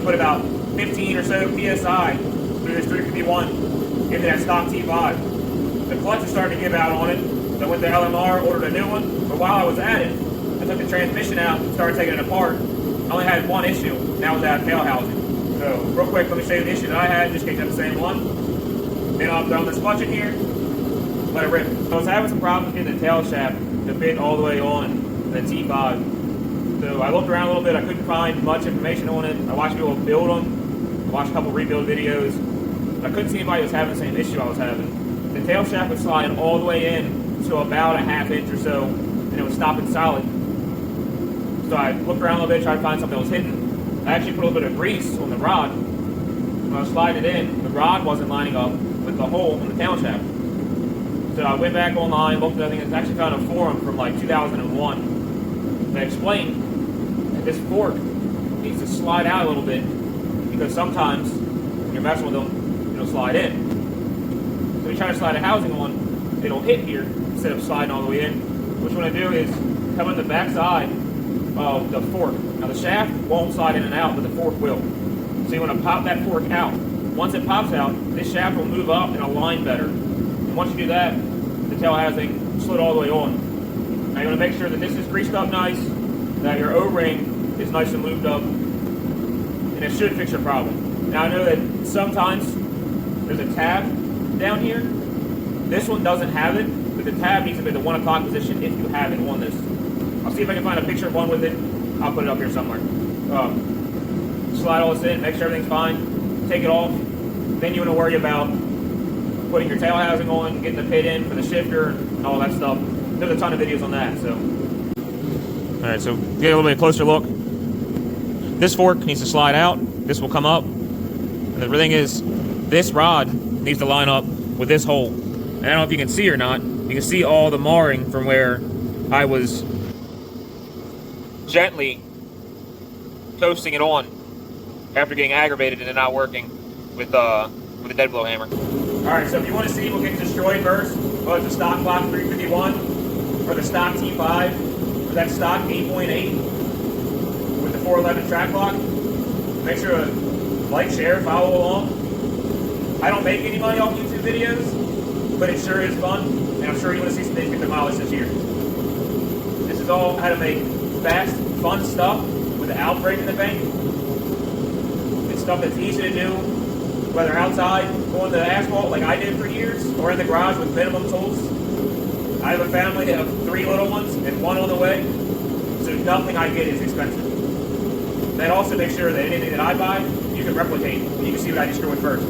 put about 15 or so PSI through this 351 into that stock T5. The clutch is starting to give out on it, so I went to LMR, ordered a new one, but while I was at it, I took the transmission out and started taking it apart. I only had one issue, and that was that tail housing. So, real quick, let me show you the issue that I had, just in case I have the same one. Then I'll throw this clutch in here, let it rip. I was having some problems getting the tail shaft to fit all the way on the T5. So I looked around a little bit, I couldn't find much information on it. I watched people build them, I watched a couple rebuild videos. I couldn't see anybody was having the same issue I was having. The tail shaft was sliding all the way in to about a ½ inch or so, and it was stopping solid. So I looked around a little bit, tried to find something that was hidden. I actually put a little bit of grease on the rod. When I was sliding it in, the rod wasn't lining up with the hole in the tail shaft. So I went back online, looked at everything. It's actually found a forum from like 2001 that explained that this fork needs to slide out a little bit because sometimes when you're messing with them, it'll slide in. So you try to slide a housing on, it'll hit here instead of sliding all the way in. What you want to do is come on the back side of the fork. Now the shaft won't slide in and out, but the fork will. So you want to pop that fork out. Once it pops out, this shaft will move up and align better. And once you do that, the tail housing slid all the way on. Now you want to make sure that this is greased up nice, that your O-ring is nice and lubed up, and it should fix your problem. Now I know that sometimes there's a tab down here. This one doesn't have it, but the tab needs to be the 1 o'clock position if you have it on this. I'll see if I can find a picture of one with it. I'll put it up here somewhere. Slide all this in, make sure everything's fine, take it off. Then you want to worry about putting your tail housing on, getting the pit in for the shifter, and all that stuff. There's a ton of videos on that. So, all right, so get a little bit closer look. This fork needs to slide out. This will come up. And the thing is, this rod needs to line up with this hole. And I don't know if you can see or not. You can see all the marring from where I was gently toasting it on after getting aggravated and it not working with the dead blow hammer. Alright, so if you want to see what gets destroyed first, whether it's the stock block 351 or the stock T5 or that stock 8.8 with the 411 track block, make sure to like, share, follow along. I don't make any money off YouTube videos, but it sure is fun, and I'm sure you want to see some things get demolished this year. This is all how to make fast, fun stuff without breaking the bank. It's stuff that's easy to do, whether outside, going to the asphalt like I did for years, or in the garage with minimum tools. I have a family of 3 little ones and 1 on the way, so nothing I get is expensive. Then also make sure that anything that I buy, you can replicate, and you can see what I destroyed first.